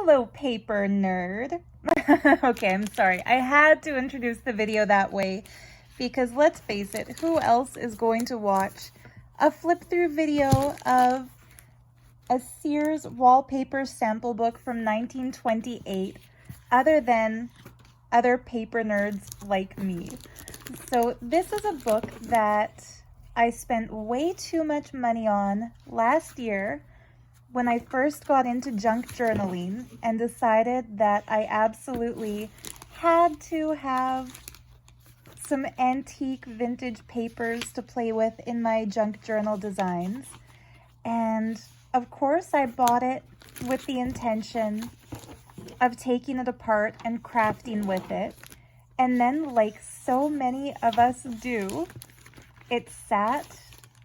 Hello, paper nerd. Okay, I'm sorry. I had to introduce the video that way because let's face it, who else is going to watch a flip through video of a Sears wallpaper sample book from 1928 other than other paper nerds like me? So this is a book that I spent way too much money on last year when I first got into junk journaling and decided that I absolutely had to have some antique vintage papers to play with in my junk journal designs. And of course I bought it with the intention of taking it apart and crafting with it. And then, like so many of us do, it sat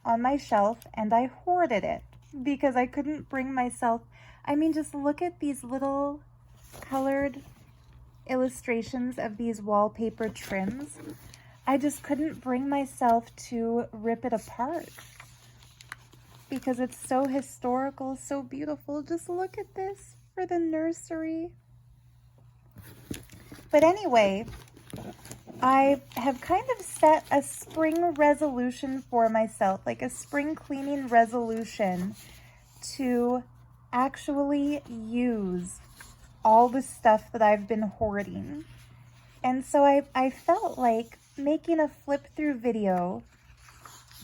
on my shelf and I hoarded it because I couldn't bring myself. I mean, just look at these little colored illustrations of these wallpaper trims. I just couldn't bring myself to rip it apart because it's so historical, so beautiful. Just look at this for the nursery. But anyway, I have kind of set a spring resolution for myself, like a spring cleaning resolution, to actually use all the stuff that I've been hoarding. And so I felt like making a flip through video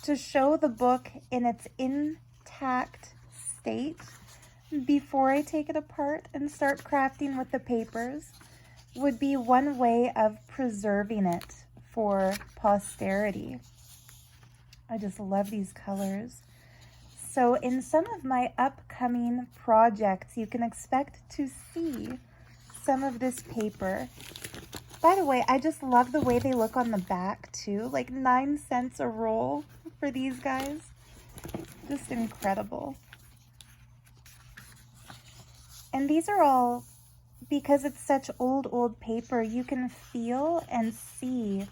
to show the book in its intact state before I take it apart and start crafting with the papers would be one way of preserving it for posterity. I just love these colors. So in some of my upcoming projects, you can expect to see some of this paper. By the way, I just love the way they look on the back too, like 9 cents a roll for these guys. Just incredible. And these are all, because it's such old paper, you can feel and see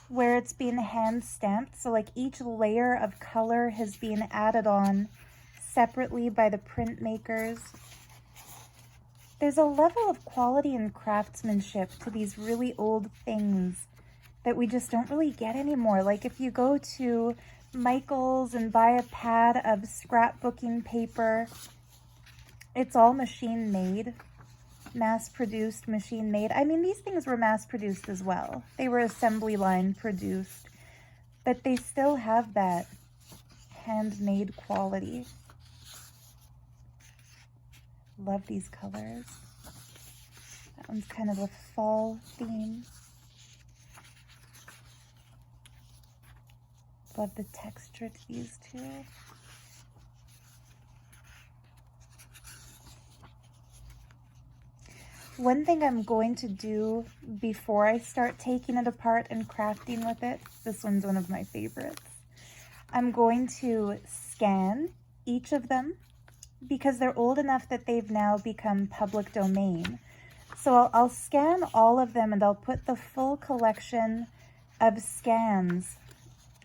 where it's being hand stamped. So like each layer of color has been added on separately by the printmakers. There's a level of quality and craftsmanship to these really old things that we just don't really get anymore. Like if you go to Michael's and buy a pad of scrapbooking paper, it's all machine made. Mass-produced, machine-made. I mean, these things were mass-produced as well. They were assembly line produced, but they still have that handmade quality. Love these colors. That one's kind of a fall theme. Love the texture to these too. One thing I'm going to do before I start taking it apart and crafting with it, this one's one of my favorites. I'm going to scan each of them because they're old enough that they've now become public domain. So I'll scan all of them and I'll put the full collection of scans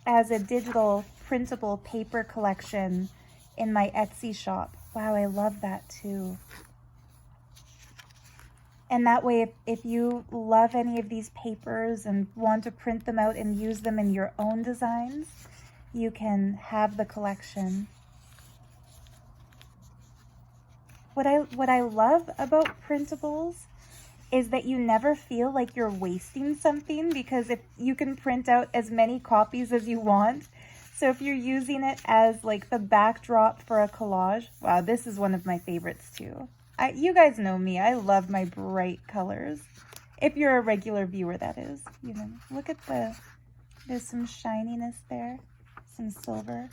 as a digital printable paper collection in my Etsy shop. Wow, I love that too. And that way, if you love any of these papers and want to print them out and use them in your own designs, you can have the collection. What I love about printables is that you never feel like you're wasting something, because if you can print out as many copies as you want. So if you're using it as like the backdrop for a collage, wow, this is one of my favorites too. You guys know me, I love my bright colors. If you're a regular viewer, that is. You know, look at there's some shininess there, some silver.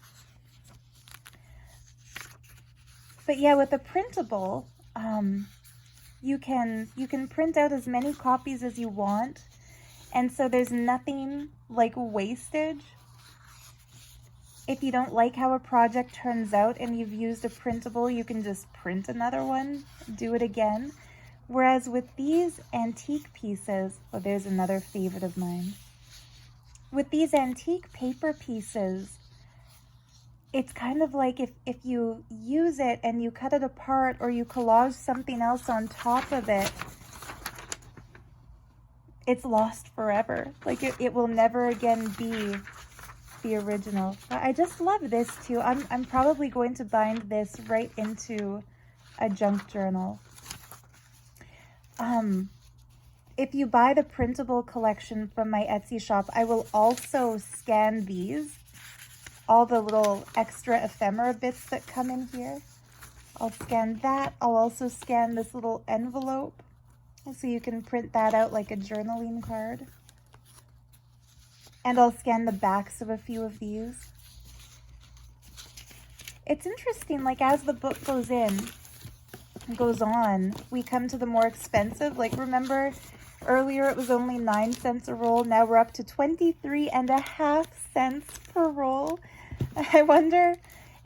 But yeah, with a printable, you can print out as many copies as you want. And so there's nothing like wastage. If you don't like how a project turns out and you've used a printable, you can just print another one, do it again. Whereas with these antique pieces, oh, there's another favorite of mine. With these antique paper pieces, it's kind of like if you use it and you cut it apart or you collage something else on top of it, it's lost forever. Like it will never again be the original. I just love this too. I'm probably going to bind this right into a junk journal. If you buy the printable collection from my Etsy shop, I will also scan these, all the little extra ephemera bits that come in here. I'll scan that. I'll also scan this little envelope so you can print that out like a journaling card. And I'll scan the backs of a few of these. It's interesting, like as the book goes on, we come to the more expensive. Like remember earlier it was only 9 cents a roll. Now we're up to 23.5 cents per roll. I wonder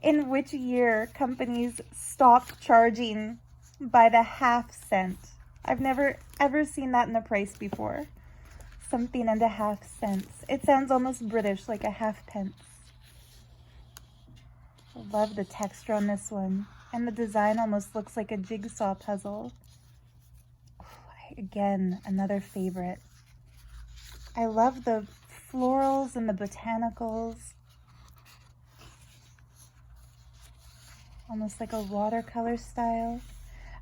in which year companies stopped charging by the half cent. I've never ever seen that in a price before. Something and a half cents. It sounds almost British, like a halfpence. Love the texture on this one. And the design almost looks like a jigsaw puzzle. Again, another favorite. I love the florals and the botanicals. Almost like a watercolor style.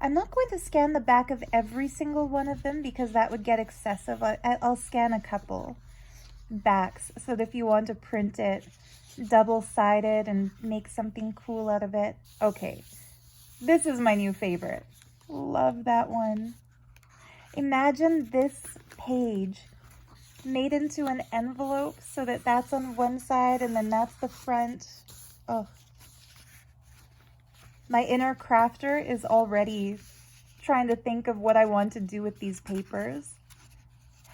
I'm not going to scan the back of every single one of them because that would get excessive. I'll scan a couple backs so that if you want to print it double-sided and make something cool out of it. Okay, this is my new favorite. Love that one. Imagine this page made into an envelope so that that's on one side and then that's the front. Oh. My inner crafter is already trying to think of what I want to do with these papers.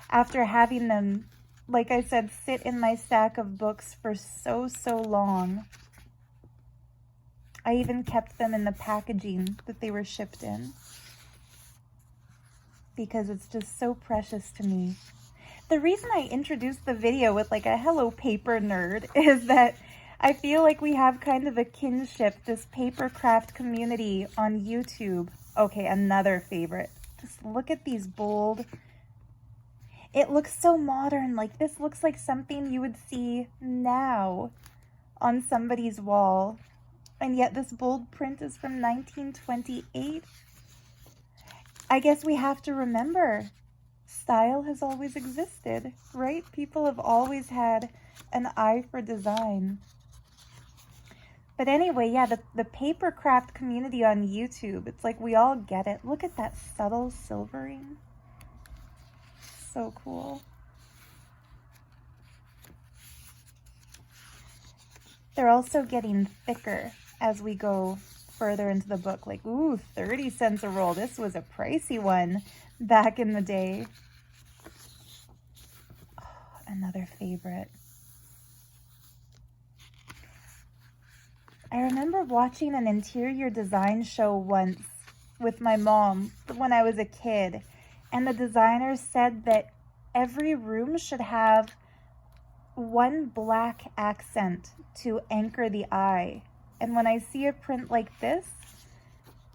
After having them, like I said, sit in my stack of books for so long. I even kept them in the packaging that they were shipped in because it's just so precious to me. The reason I introduced the video with like a hello paper nerd is that I feel like we have kind of a kinship, this paper craft community on YouTube. Okay, another favorite. Just look at these bold. It looks so modern. Like this looks like something you would see now on somebody's wall. And yet this bold print is from 1928. I guess we have to remember, style has always existed, right? People have always had an eye for design. But anyway, yeah, the paper craft community on YouTube, it's like we all get it. Look at that subtle silvering. So cool. They're also getting thicker as we go further into the book. Like, ooh, 30 cents a roll. This was a pricey one back in the day. Oh, another favorite. I remember watching an interior design show once with my mom when I was a kid, and the designer said that every room should have one black accent to anchor the eye. And when I see a print like this,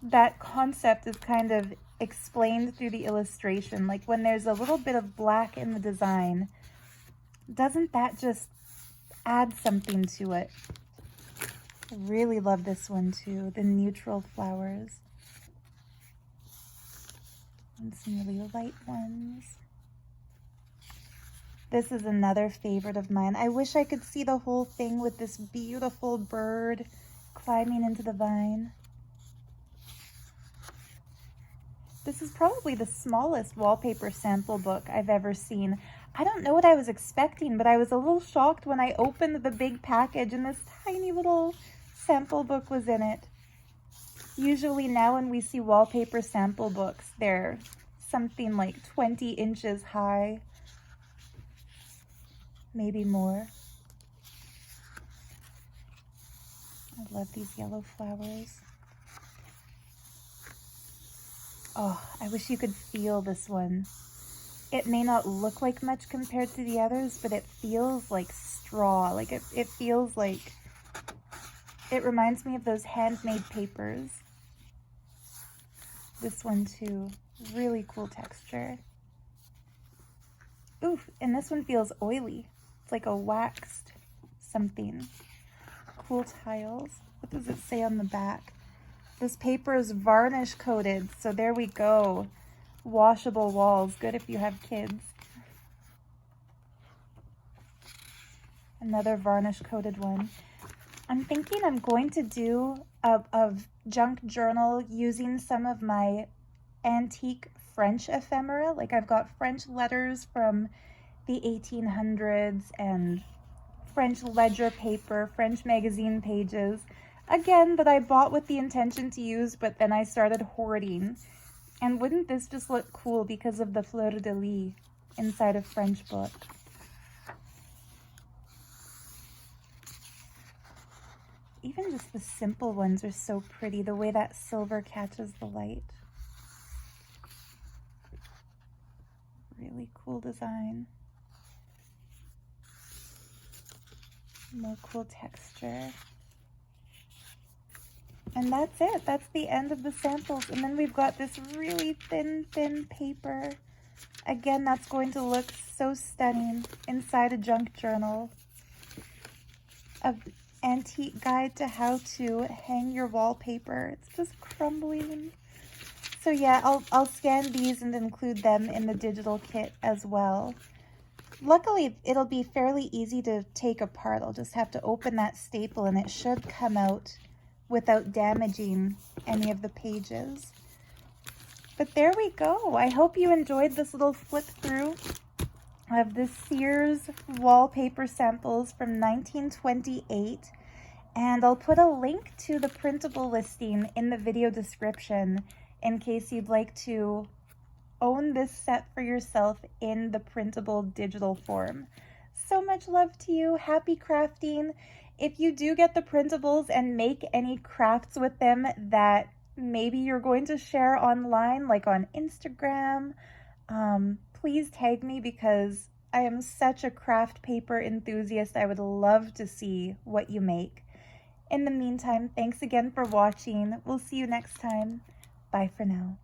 that concept is kind of explained through the illustration. Like when there's a little bit of black in the design, doesn't that just add something to it? I really love this one too, the neutral flowers. And some really light ones. This is another favorite of mine. I wish I could see the whole thing with this beautiful bird climbing into the vine. This is probably the smallest wallpaper sample book I've ever seen. I don't know what I was expecting, but I was a little shocked when I opened the big package and this tiny little sample book was in it. Usually now when we see wallpaper sample books, they're something like 20 inches high, maybe more. I love these yellow flowers. Oh, I wish you could feel this one. It may not look like much compared to the others, but it feels like straw. Like it feels like It reminds me of those handmade papers. This one too, really cool texture. Oof, and this one feels oily. It's like a waxed something. Cool tiles. What does it say on the back? This paper is varnish coated, so there we go. Washable walls, good if you have kids. Another varnish coated one. I'm thinking I'm going to do a junk journal using some of my antique French ephemera. Like I've got French letters from the 1800s and French ledger paper, French magazine pages, again, that I bought with the intention to use, but then I started hoarding. And wouldn't this just look cool because of the fleur-de-lis inside a French book? Even just the simple ones are so pretty, the way that silver catches the light. Really cool design. More cool texture. And that's it. That's the end of the samples. And then we've got this really thin paper. Again, that's going to look so stunning inside a junk journal. An antique guide to how to hang your wallpaper. It's just crumbling. So yeah, I'll scan these and include them in the digital kit as well. Luckily, it'll be fairly easy to take apart. I'll just have to open that staple and it should come out without damaging any of the pages. But there we go. I hope you enjoyed this little flip through of the Sears wallpaper samples from 1928. And I'll put a link to the printable listing in the video description in case you'd like to own this set for yourself in the printable digital form. So much love to you. Happy crafting. If you do get the printables and make any crafts with them that maybe you're going to share online, like on Instagram, please tag me because I am such a craft paper enthusiast. I would love to see what you make. In the meantime, thanks again for watching. We'll see you next time. Bye for now.